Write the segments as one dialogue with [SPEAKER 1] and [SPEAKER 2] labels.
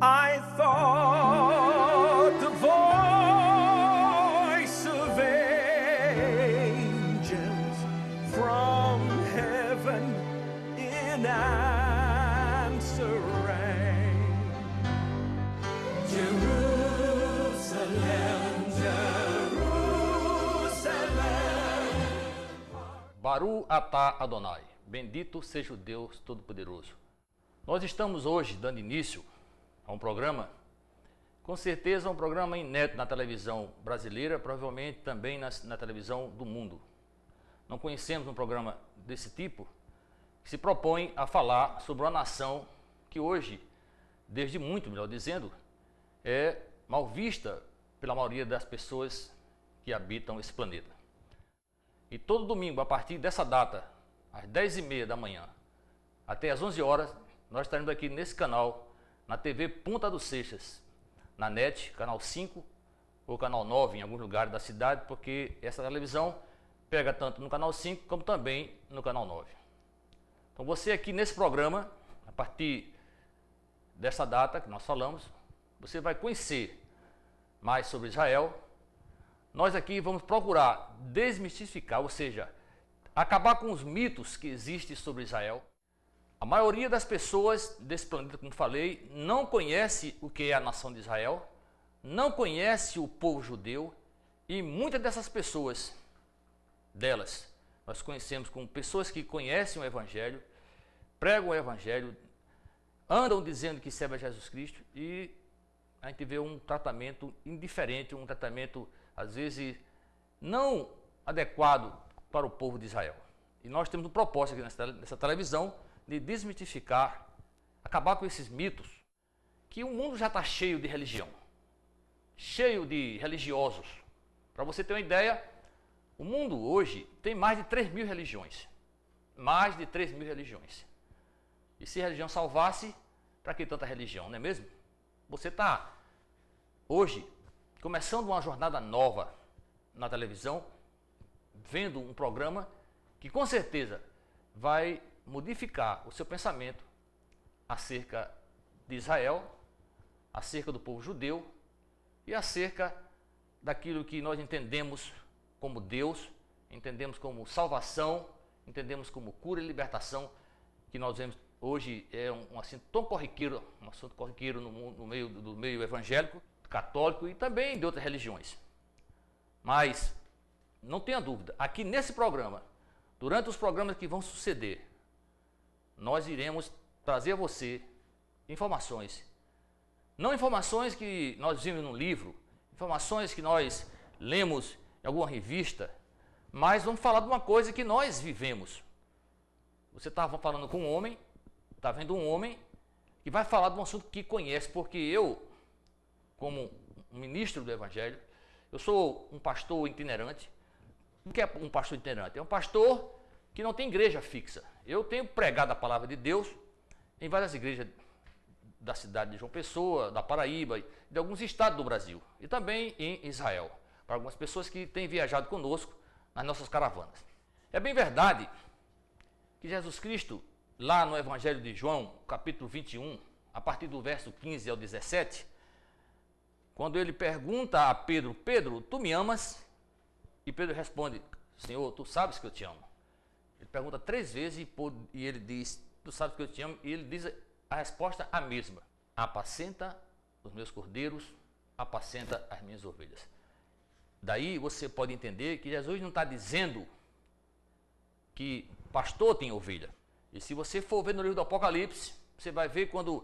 [SPEAKER 1] I thought the voice of angels from heaven in answer rang. Jerusalem, Jerusalem.
[SPEAKER 2] Baru atah Adonai, bendito seja o Deus Todo-Poderoso. Nós estamos hoje dando início a um programa, com certeza um programa inédito na televisão brasileira, provavelmente também na televisão do mundo. Não conhecemos um programa desse tipo que se propõe a falar sobre uma nação que hoje, desde muito, melhor dizendo, é mal vista pela maioria das pessoas que habitam esse planeta. E todo domingo, a partir dessa data, às 10h30 da manhã, até às 11 horas, nós estaremos aqui nesse canal, na TV Ponta dos Seixas, na NET, canal 5 ou canal 9 em alguns lugares da cidade, porque essa televisão pega tanto no canal 5 como também no canal 9. Então você aqui nesse programa, a partir dessa data que nós falamos, você vai conhecer mais sobre Israel. Nós aqui vamos procurar desmistificar, ou seja, acabar com os mitos que existem sobre Israel. A maioria das pessoas desse planeta, como falei, não conhece o que é a nação de Israel, não conhece o povo judeu, e muitas dessas pessoas, nós conhecemos como pessoas que conhecem o Evangelho, pregam o Evangelho, andam dizendo que servem a Jesus Cristo, e a gente vê um tratamento indiferente, um tratamento, às vezes, não adequado para o povo de Israel. E nós temos um propósito aqui nessa televisão, de desmitificar, acabar com esses mitos, que o mundo já está cheio de religião, cheio de religiosos. Para você ter uma ideia, o mundo hoje tem mais de 3.000 religiões, mais de 3.000 religiões. E se a religião salvasse, para que tanta religião, não é mesmo? Você está hoje começando uma jornada nova na televisão, vendo um programa que com certeza vai modificar o seu pensamento acerca de Israel, acerca do povo judeu e acerca daquilo que nós entendemos como Deus, entendemos como salvação, entendemos como cura e libertação, que nós vemos hoje é um assunto tão corriqueiro, um assunto corriqueiro no meio evangélico, católico e também de outras religiões. Mas não tenha dúvida, aqui nesse programa, durante os programas que vão suceder, nós iremos trazer a você informações. Não informações que nós vimos num livro, informações que nós lemos em alguma revista, mas vamos falar de uma coisa que nós vivemos. Você está falando com um homem, está vendo um homem que vai falar de um assunto que conhece, porque eu, como um ministro do Evangelho, eu sou um pastor itinerante. O que é um pastor itinerante? É um pastor que não tem igreja fixa. Eu tenho pregado a palavra de Deus em várias igrejas da cidade de João Pessoa, da Paraíba, e de alguns estados do Brasil, e também em Israel, para algumas pessoas que têm viajado conosco nas nossas caravanas. É bem verdade que Jesus Cristo, lá no Evangelho de João, capítulo 21, a partir do verso 15 ao 17, quando ele pergunta a Pedro: Pedro, tu me amas? E Pedro responde: Senhor, tu sabes que eu te amo. Ele pergunta 3 vezes e ele diz: tu sabes que eu te amo? E ele diz a resposta a mesma: apacenta os meus cordeiros, apacenta as minhas ovelhas. Daí você pode entender que Jesus não está dizendo que pastor tem ovelha. E se você for ver no livro do Apocalipse, você vai ver quando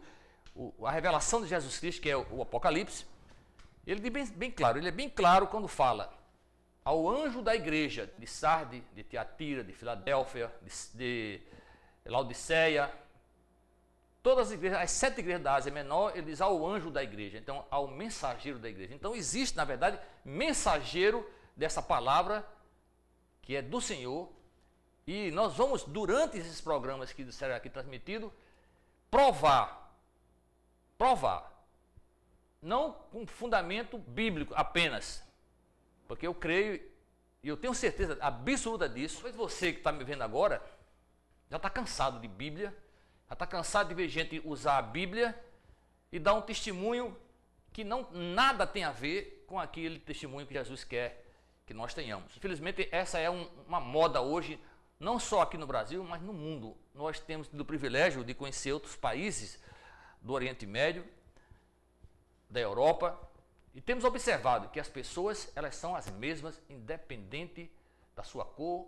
[SPEAKER 2] a revelação de Jesus Cristo, que é o Apocalipse, ele diz bem claro, ele é bem claro quando fala ao anjo da igreja de Sardes, de Tiatira, de Filadélfia, de Laodiceia, todas as igrejas, as 7 igrejas da Ásia Menor, ele diz ao anjo da igreja, então ao mensageiro da igreja. Então existe, na verdade, mensageiro dessa palavra, que é do Senhor, e nós vamos, durante esses programas que serão aqui transmitidos, provar, não com fundamento bíblico apenas, porque eu creio e eu tenho certeza absoluta disso. Mas você que está me vendo agora já está cansado de Bíblia, já está cansado de ver gente usar a Bíblia e dá um testemunho que nada tem a ver com aquele testemunho que Jesus quer que nós tenhamos. Infelizmente, essa é uma moda hoje, não só aqui no Brasil, mas no mundo. Nós temos tido o privilégio de conhecer outros países do Oriente Médio, da Europa, e temos observado que as pessoas, elas são as mesmas, independente da sua cor,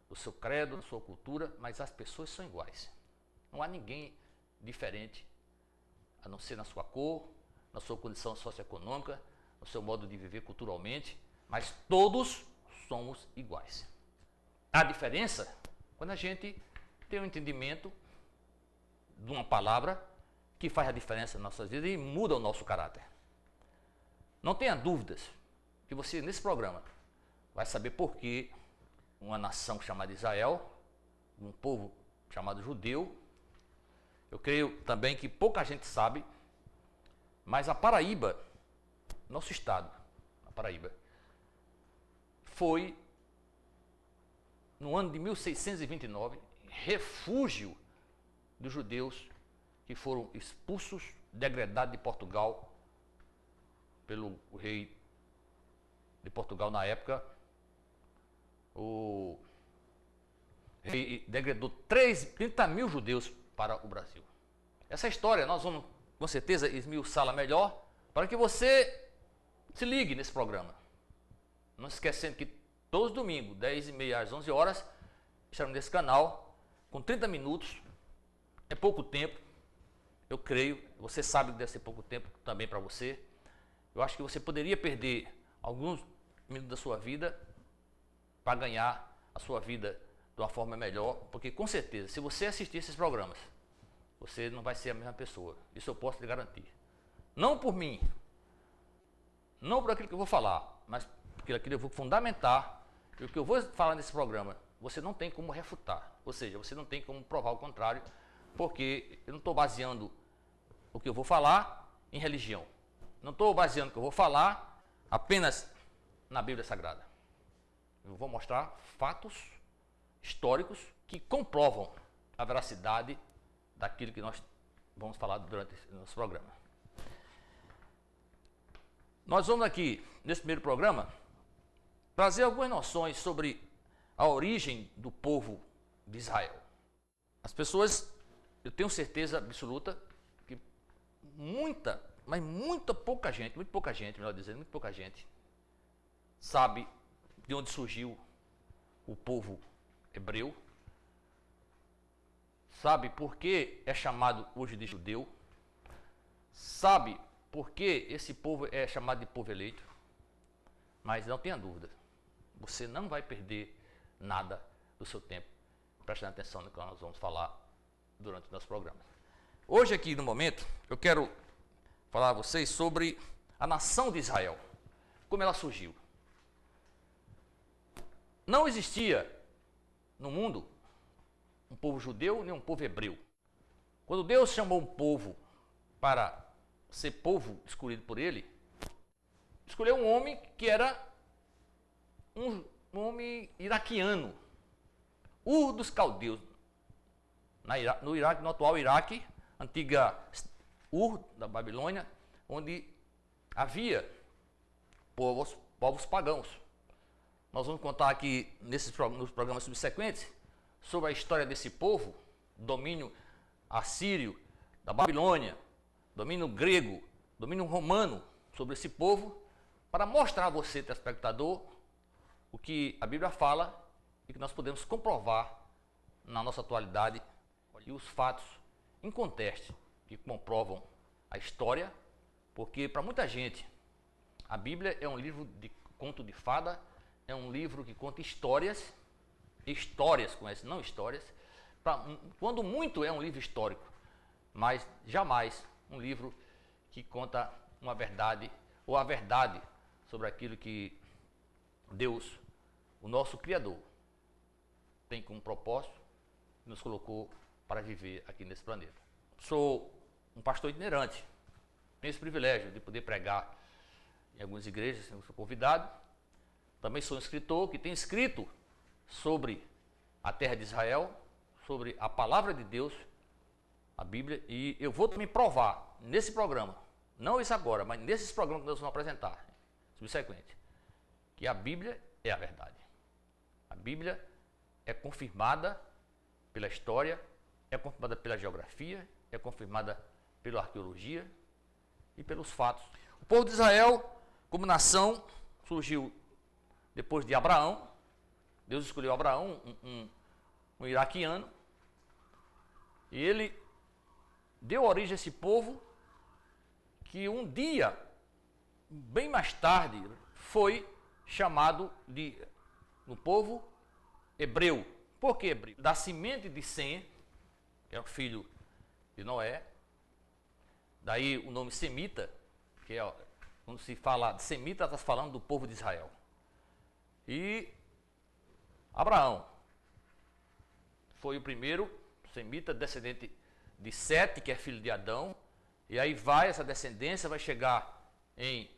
[SPEAKER 2] do seu credo, da sua cultura, mas as pessoas são iguais. Não há ninguém diferente, a não ser na sua cor, na sua condição socioeconômica, no seu modo de viver culturalmente, mas todos somos iguais. A diferença quando a gente tem um entendimento de uma palavra que faz a diferença nas nossas vidas e muda o nosso caráter. Não tenha dúvidas que você, nesse programa, vai saber por que uma nação chamada Israel, um povo chamado judeu, eu creio também que pouca gente sabe, mas a Paraíba, nosso estado, a Paraíba, foi, no ano de 1629, refúgio dos judeus que foram expulsos, degradados de Portugal, pelo rei de Portugal na época. O rei degradou 30 mil judeus para o Brasil. Essa história nós vamos, com certeza, esmiuçá-la melhor para que você se ligue nesse programa. Não esquecendo que todos os domingos, 10h30 às 11 horas, estaremos nesse canal com 30 minutos. É pouco tempo, eu creio. Você sabe que deve ser pouco tempo também para você. Eu acho que você poderia perder alguns minutos da sua vida para ganhar a sua vida de uma forma melhor, porque com certeza, se você assistir esses programas, você não vai ser a mesma pessoa. Isso eu posso lhe garantir. Não por mim, não por aquilo que eu vou falar, mas por aquilo que eu vou fundamentar. E o que eu vou falar nesse programa, você não tem como refutar. Ou seja, você não tem como provar o contrário, porque eu não estou baseando o que eu vou falar em religião. Não estou baseando o que eu vou falar apenas na Bíblia Sagrada. Eu vou mostrar fatos históricos que comprovam a veracidade daquilo que nós vamos falar durante esse nosso programa. Nós vamos aqui, nesse primeiro programa, trazer algumas noções sobre a origem do povo de Israel. As pessoas, eu tenho certeza absoluta que muito pouca gente, melhor dizendo, muito pouca gente sabe de onde surgiu o povo hebreu, sabe por que é chamado hoje de judeu, sabe por que esse povo é chamado de povo eleito, mas não tenha dúvida, você não vai perder nada do seu tempo prestando atenção no que nós vamos falar durante o nosso programa. Hoje aqui no momento, eu quero falar a vocês sobre a nação de Israel, como ela surgiu. Não existia no mundo um povo judeu nem um povo hebreu. Quando Deus chamou um povo para ser povo escolhido por ele, escolheu um homem que era um homem iraquiano, Ur dos Caldeus, no Iraque, no atual Iraque, antiga Ur da Babilônia, onde havia povos pagãos. Nós vamos contar aqui nos programas subsequentes sobre a história desse povo, domínio assírio da Babilônia, domínio grego, domínio romano sobre esse povo, para mostrar a você, telespectador, o que a Bíblia fala e que nós podemos comprovar na nossa atualidade e os fatos incontestes que comprovam a história, porque para muita gente a Bíblia é um livro de conto de fada, é um livro que conta histórias conhece, não histórias, quando muito é um livro histórico, mas jamais um livro que conta uma verdade ou a verdade sobre aquilo que Deus, o nosso Criador, tem como propósito e nos colocou para viver aqui nesse planeta. Sou um pastor itinerante, tenho esse privilégio de poder pregar em algumas igrejas, eu sou convidado. Também sou um escritor que tem escrito sobre a terra de Israel, sobre a palavra de Deus, a Bíblia, e eu vou também provar nesse programa, não isso agora, mas nesses programas que nós vamos apresentar, subsequente, que a Bíblia é a verdade. A Bíblia é confirmada pela história, é confirmada pela geografia, é confirmada pela arqueologia e pelos fatos. O povo de Israel, como nação, surgiu depois de Abraão. Deus escolheu Abraão, um iraquiano, e ele deu origem a esse povo que um dia, bem mais tarde, foi chamado de um povo hebreu. Por que hebreu? Da semente de Sem, que é o filho de Noé, daí o nome semita, que é, quando se fala de semita, está falando do povo de Israel. E Abraão foi o primeiro semita, descendente de Sete, que é filho de Adão, e aí essa descendência vai chegar em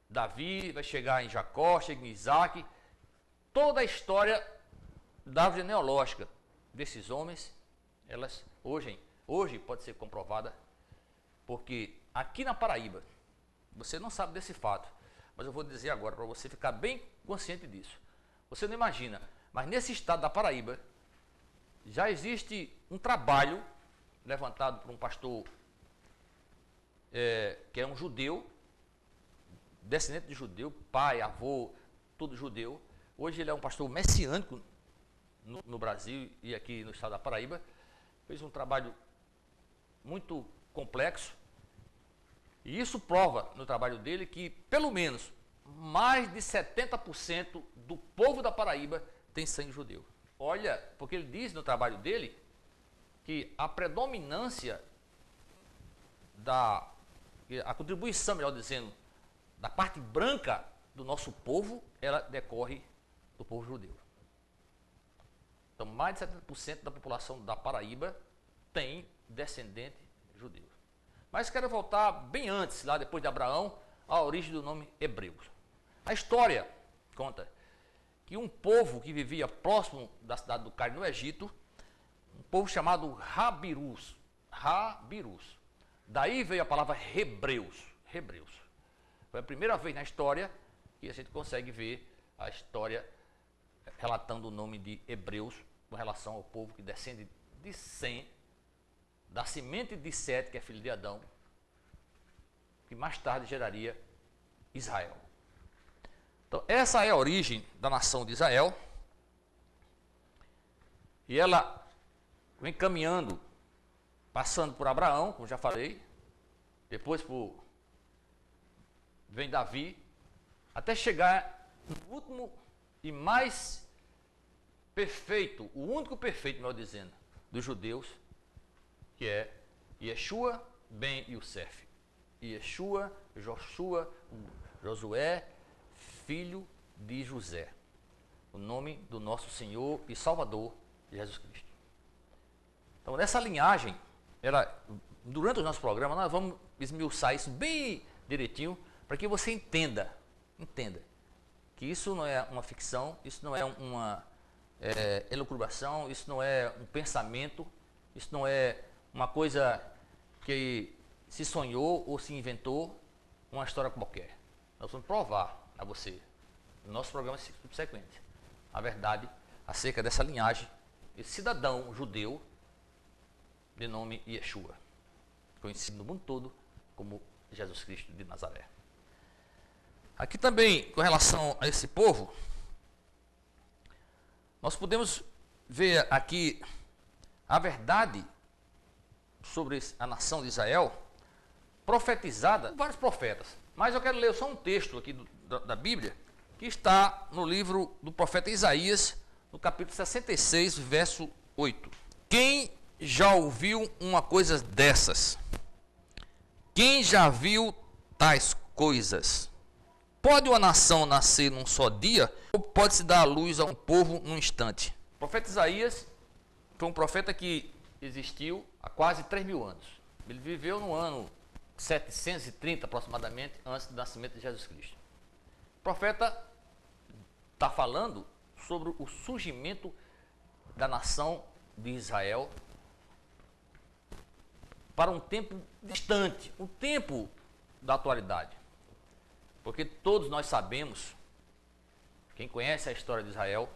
[SPEAKER 2] Davi, vai chegar em Jacó, chega em Isaac. Toda a história da árvore genealógica desses homens, elas hoje pode ser comprovada, porque aqui na Paraíba, você não sabe desse fato, mas eu vou dizer agora para você ficar bem consciente disso. Você não imagina, mas nesse estado da Paraíba, já existe um trabalho levantado por um pastor que é um judeu, descendente de judeu, pai, avô, tudo judeu. Hoje ele é um pastor messiânico no Brasil e aqui no estado da Paraíba. Fez um trabalho muito complexo. E isso prova no trabalho dele que, pelo menos, mais de 70% do povo da Paraíba tem sangue judeu. Olha, porque ele diz no trabalho dele que a predominância a contribuição, melhor dizendo, da parte branca do nosso povo, ela decorre do povo judeu. Então, mais de 70% da população da Paraíba tem descendente judeu. Mas quero voltar bem antes, lá depois de Abraão, à origem do nome Hebreus. A história conta que um povo que vivia próximo da cidade do Cairo, no Egito, um povo chamado Rabirus. Daí veio a palavra Hebreus. Foi a primeira vez na história que a gente consegue ver a história relatando o nome de Hebreus com relação ao povo que descende de Sem, da semente de Sete, que é filho de Adão, que mais tarde geraria Israel. Então, essa é a origem da nação de Israel. E ela vem caminhando, passando por Abraão, como já falei, depois vem Davi, até chegar no último e mais perfeito, o único perfeito, melhor dizendo, dos judeus, que é Yeshua ben Yosef. Yeshua, Josué, filho de José, o nome do nosso Senhor e Salvador Jesus Cristo. Então, nessa linhagem, durante o nosso programa, nós vamos esmiuçar isso bem direitinho, para que você entenda que isso não é uma ficção, isso não é uma elucubração, isso não é um pensamento, isso não é uma coisa que se sonhou ou se inventou, uma história qualquer. Nós vamos provar a você, no nosso programa subsequente, a verdade acerca dessa linhagem, esse cidadão judeu de nome Yeshua, conhecido no mundo todo como Jesus Cristo de Nazaré. Aqui também, com relação a esse povo, nós podemos ver aqui a verdade sobre a nação de Israel, profetizada por vários profetas. Mas eu quero ler só um texto aqui da Bíblia, que está no livro do profeta Isaías, no capítulo 66, verso 8. Quem já ouviu uma coisa dessas? Quem já viu tais coisas? Pode uma nação nascer num só dia, ou pode-se dar a luz a um povo num instante? O profeta Isaías foi um profeta que existiu há quase 3.000 anos. Ele viveu no ano 730 aproximadamente, antes do nascimento de Jesus Cristo. O profeta está falando sobre o surgimento da nação de Israel para um tempo distante, um tempo da atualidade. Porque todos nós sabemos, quem conhece a história de Israel,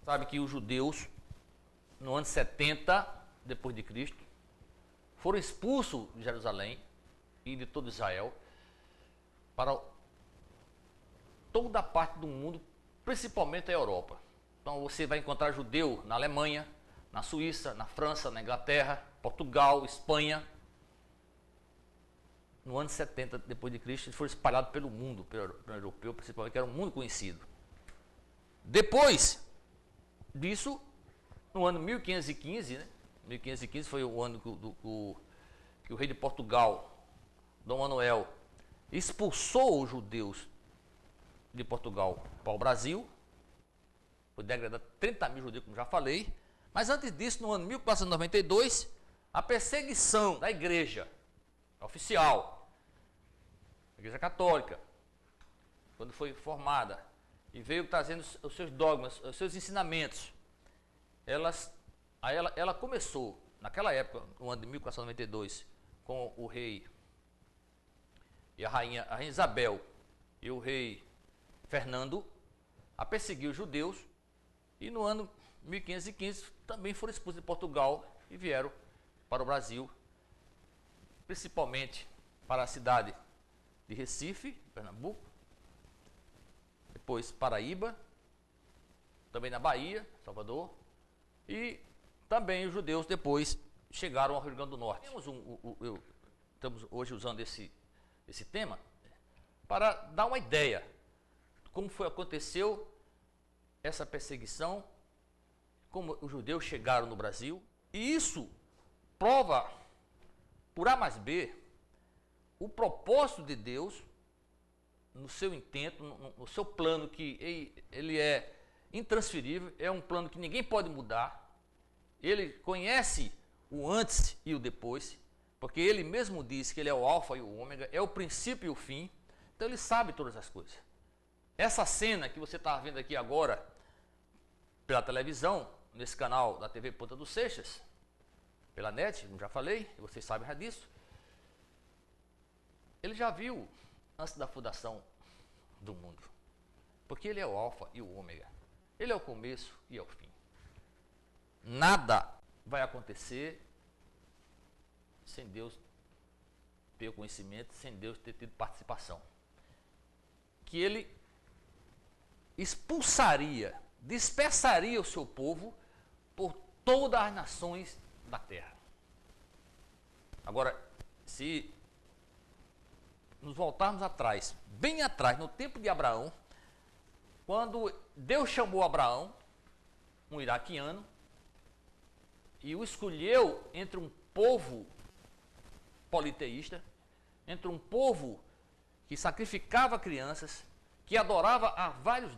[SPEAKER 2] sabe que os judeus, no ano 70 depois de Cristo, foram expulsos de Jerusalém e de todo Israel para toda a parte do mundo, principalmente a Europa. Então você vai encontrar judeu na Alemanha, na Suíça, na França, na Inglaterra, Portugal, Espanha. No ano 70 depois de Cristo, eles foram espalhados pelo mundo, pelo europeu, principalmente, que era um mundo conhecido. Depois disso, no ano 1515, né? 1515 foi o ano que o rei de Portugal, Dom Manuel, expulsou os judeus de Portugal para o Brasil. Foi degradado 30 mil judeus, como já falei. Mas antes disso, no ano 1492, a perseguição da igreja oficial, a igreja católica, quando foi formada e veio trazendo os seus dogmas, os seus ensinamentos, ela começou, naquela época, no ano de 1492, com o rei e a rainha Isabel e o rei Fernando, a perseguir os judeus, e no ano 1515 também foram expulsos de Portugal e vieram para o Brasil, principalmente para a cidade de Recife, Pernambuco, depois Paraíba, também na Bahia, Salvador, e também os judeus depois chegaram ao Rio Grande do Norte. Estamos hoje usando esse tema para dar uma ideia de como aconteceu essa perseguição, como os judeus chegaram no Brasil, e isso prova, por A mais B, o propósito de Deus no seu intento, no seu plano, que ele é intransferível, é um plano que ninguém pode mudar. Ele conhece o antes e o depois, porque ele mesmo diz que ele é o alfa e o ômega, é o princípio e o fim, então ele sabe todas as coisas. Essa cena que você está vendo aqui agora, pela televisão, nesse canal da TV Ponta dos Seixas, pela net, como já falei, vocês sabem já disso, ele já viu antes da fundação do mundo, porque ele é o alfa e o ômega, ele é o começo e é o fim. Nada vai acontecer sem Deus ter o conhecimento, sem Deus ter tido participação. Que ele expulsaria, dispersaria o seu povo por todas as nações da terra. Agora, se nos voltarmos atrás, bem atrás, no tempo de Abraão, quando Deus chamou Abraão, um iraquiano, e o escolheu entre um povo politeísta, entre um povo que sacrificava crianças, que adorava a vários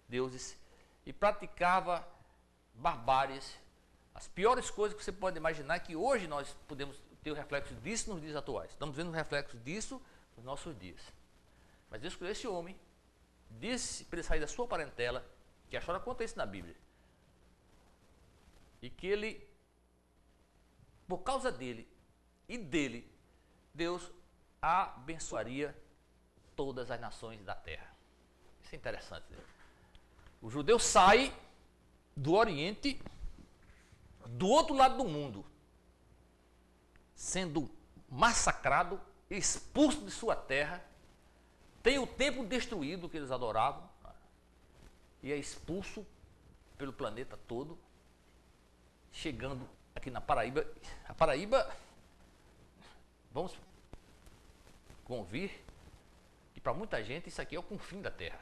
[SPEAKER 2] deuses e praticava barbáries, as piores coisas que você pode imaginar, que hoje nós podemos ter o reflexo disso nos dias atuais. Estamos vendo o reflexo disso nos nossos dias. Mas Deus escolheu esse homem, disse para ele sair da sua parentela, que a história conta isso na Bíblia, e que ele, por causa dele e dele, Deus abençoaria todas as nações da terra. Isso é interessante, né? O judeu sai do Oriente, do outro lado do mundo, sendo massacrado, expulso de sua terra, tem o templo destruído que eles adoravam, e é expulso pelo planeta todo, chegando aqui na Paraíba. A Paraíba, vamos convir que para muita gente isso aqui é o confim da terra,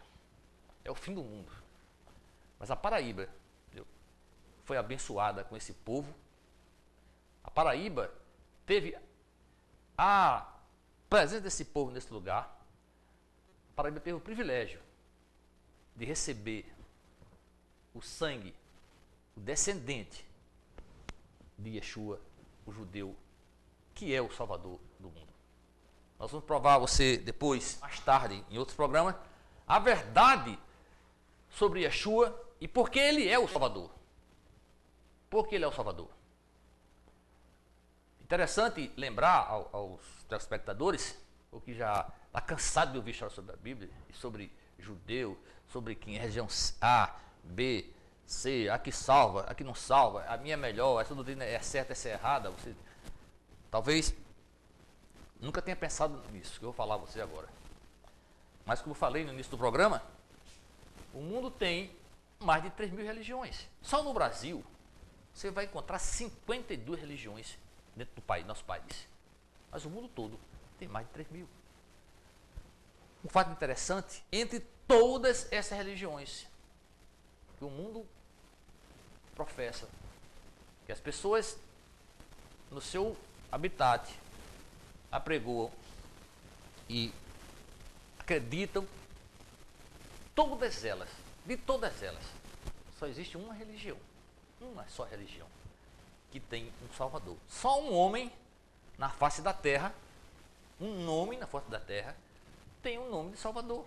[SPEAKER 2] é o fim do mundo. Mas a Paraíba foi abençoada com esse povo. A Paraíba teve a presença desse povo nesse lugar. A Paraíba teve o privilégio de receber o sangue, o descendente de Yeshua, o judeu, que é o Salvador do mundo. Nós vamos provar a você depois, mais tarde, em outros programas, a verdade sobre Yeshua e por que ele é o Salvador. Por que ele é o Salvador? Interessante lembrar aos telespectadores, o que já está cansado de ouvir histórias sobre a Bíblia, e sobre judeu, sobre quem é região A, B, C, a que salva, a que não salva, a minha é melhor, essa doutrina é certa, essa é errada. Você talvez nunca tenha pensado nisso, que eu vou falar a você agora. Mas como eu falei no início do programa, o mundo tem mais de 3.000 religiões. Só no Brasil, você vai encontrar 52 religiões dentro do país, nosso país. Mas o mundo todo tem mais de 3.000. Um fato interessante, entre todas essas religiões que o mundo professa, que as pessoas no seu habitat apregoam e acreditam, de todas elas, só existe uma religião, uma só religião, que tem um Salvador. Só um homem na face da terra, um nome na face da terra, tem um nome de Salvador,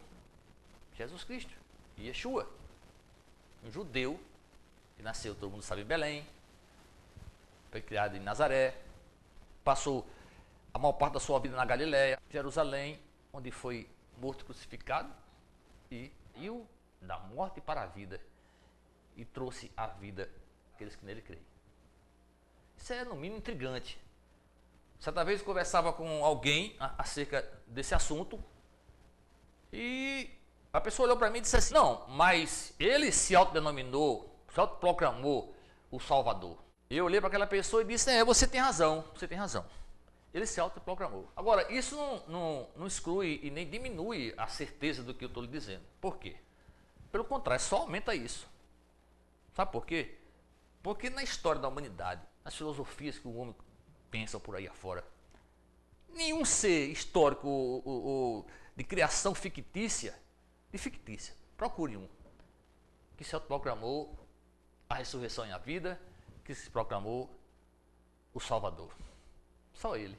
[SPEAKER 2] Jesus Cristo, Yeshua, um judeu que nasceu, todo mundo sabe, em Belém, foi criado em Nazaré, passou a maior parte da sua vida na Galiléia, Jerusalém, onde foi morto e crucificado, e iu da morte para a vida, e trouxe a vida àqueles que nele creem. Isso é, no mínimo, intrigante. Certa vez eu conversava com alguém acerca desse assunto, e a pessoa olhou para mim e disse assim: não, mas ele se autodenominou, se autoproclamou o Salvador. Eu olhei para aquela pessoa e disse: você tem razão, você tem razão. Ele se autoproclamou. Agora, isso não exclui e nem diminui a certeza do que eu estou lhe dizendo. Por quê? Pelo contrário, só aumenta isso. Sabe por quê? Porque na história da humanidade, nas filosofias que o homem pensa por aí afora, nenhum ser histórico ou de criação fictícia, procure um, que se autoproclamou a ressurreição e a vida, que se proclamou o Salvador. Só ele.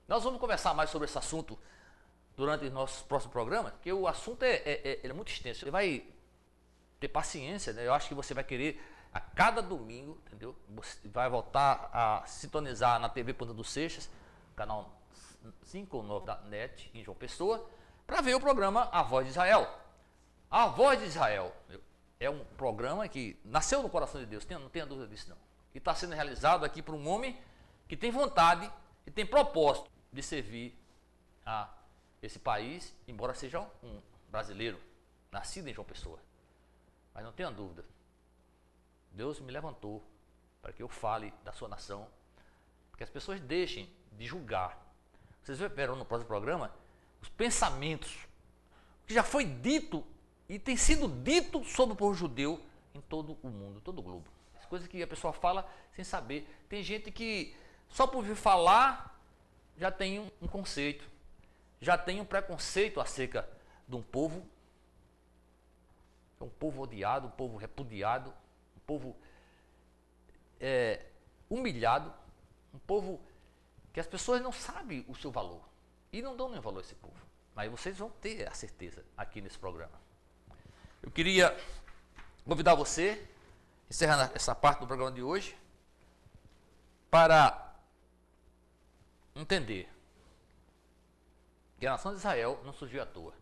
[SPEAKER 2] Nós vamos conversar mais sobre esse assunto durante o nosso próximo programa, porque o assunto é muito extenso. Você vai ter paciência, né? Eu acho que você vai querer a cada domingo, entendeu? Você vai voltar a sintonizar na TV Ponta dos Seixas, canal 5 ou 9 da NET, em João Pessoa, para ver o programa A Voz de Israel. A Voz de Israel é um programa que nasceu no coração de Deus, não tenha dúvida disso não. E está sendo realizado aqui por um homem que tem vontade e tem propósito de servir a esse país, embora seja um brasileiro, nascido em João Pessoa. Mas não tenha dúvida, Deus me levantou para que eu fale da sua nação, que as pessoas deixem de julgar. Vocês verão no próximo programa os pensamentos que já foi dito e tem sido dito sobre o povo judeu em todo o mundo, todo o globo. As coisas que a pessoa fala sem saber. Tem gente que só por ouvir falar já tem um conceito, já tem um preconceito acerca de um povo odiado, um povo repudiado, um povo humilhado, um povo que as pessoas não sabem o seu valor e não dão nem valor a esse povo. Mas vocês vão ter a certeza aqui nesse programa. Eu queria convidar você, encerrando essa parte do programa de hoje, para entender que a nação de Israel não surgiu à toa.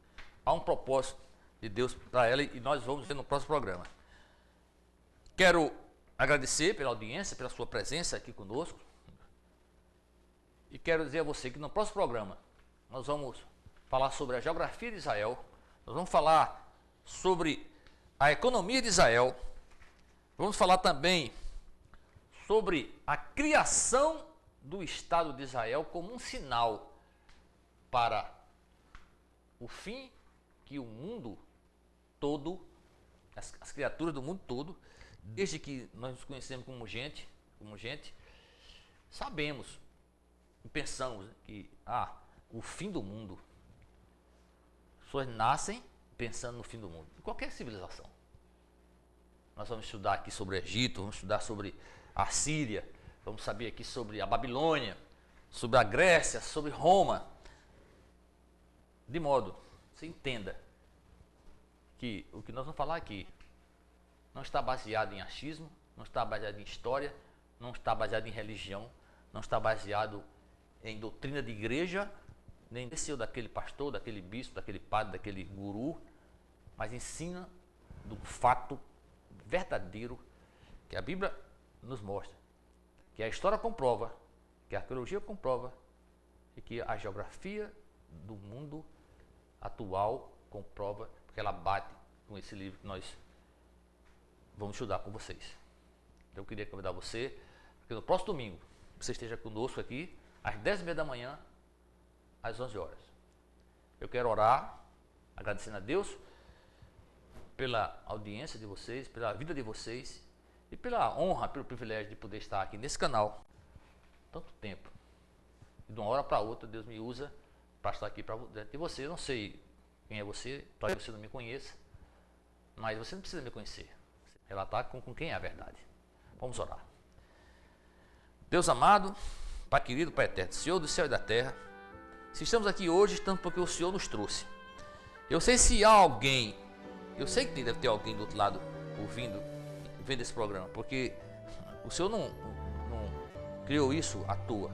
[SPEAKER 2] Há um propósito de Deus para ela e nós vamos ver no próximo programa. Quero agradecer pela audiência, pela sua presença aqui conosco. E quero dizer a você que no próximo programa nós vamos falar sobre a geografia de Israel, nós vamos falar sobre a economia de Israel, vamos falar também sobre a criação do Estado de Israel como um sinal para o fim que o mundo todo, as criaturas do mundo todo, desde que nós nos conhecemos como gente, sabemos e pensamos que o fim do mundo, as pessoas nascem pensando no fim do mundo, em qualquer civilização. Nós vamos estudar aqui sobre o Egito, vamos estudar sobre a Síria, vamos saber aqui sobre a Babilônia, sobre a Grécia, sobre Roma, de modo que você entenda que o que nós vamos falar aqui não está baseado em achismo, não está baseado em história, não está baseado em religião, não está baseado em doutrina de igreja, nem desse ou daquele pastor, daquele bispo, daquele padre, daquele guru, mas ensina do fato verdadeiro que a Bíblia nos mostra, que a história comprova, que a arqueologia comprova e que a geografia do mundo atual comprova, porque ela bate com esse livro que nós vamos estudar com vocês. Então eu queria convidar você, porque no próximo domingo você esteja conosco aqui, às 10h30 da manhã, às 11 horas. Eu quero orar, agradecendo a Deus pela audiência de vocês, pela vida de vocês e pela honra, pelo privilégio de poder estar aqui nesse canal tanto tempo. E de uma hora para outra Deus me usa para estar aqui diante de você. Eu não sei quem é você, talvez você não me conheça, mas você não precisa me conhecer. Relatar com quem é a verdade. Vamos orar. Deus amado, Pai querido, Pai eterno, Senhor do céu e da terra, se estamos aqui hoje, estamos porque o Senhor nos trouxe. Eu sei se há alguém, eu sei que deve ter alguém do outro lado ouvindo, vendo esse programa, porque o Senhor não criou isso à toa.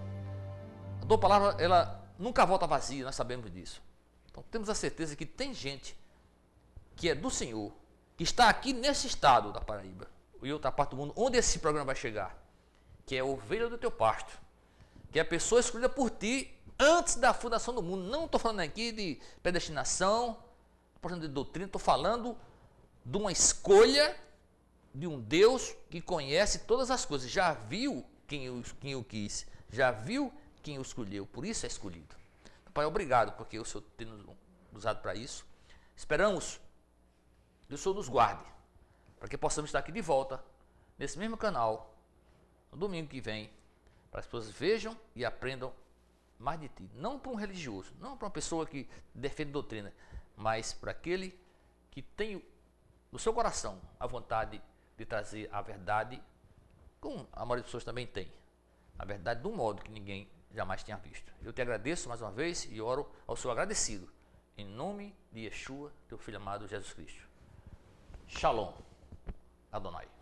[SPEAKER 2] A tua palavra, ela nunca volta vazia, nós sabemos disso. Então temos a certeza que tem gente que é do Senhor, que está aqui nesse estado da Paraíba, e outra parte do mundo, onde esse programa vai chegar, que é ovelha do teu pasto, que é a pessoa escolhida por ti antes da fundação do mundo. Não estou falando aqui de predestinação, de doutrina, estou falando de uma escolha de um Deus que conhece todas as coisas, já viu quem o quis, já viu quem o escolheu, por isso é escolhido. Pai, obrigado porque o Senhor tem nos usado para isso. Esperamos que o Senhor nos guarde, para que possamos estar aqui de volta, nesse mesmo canal, no domingo que vem, para as pessoas vejam e aprendam mais de ti. Não para um religioso, não para uma pessoa que defende doutrina, mas para aquele que tem no seu coração a vontade de trazer a verdade, como a maioria das pessoas também tem, a verdade de um modo que ninguém jamais tinha visto. Eu te agradeço mais uma vez e oro ao Senhor agradecido, em nome de Yeshua, teu Filho amado Jesus Cristo. Shalom, Adonai.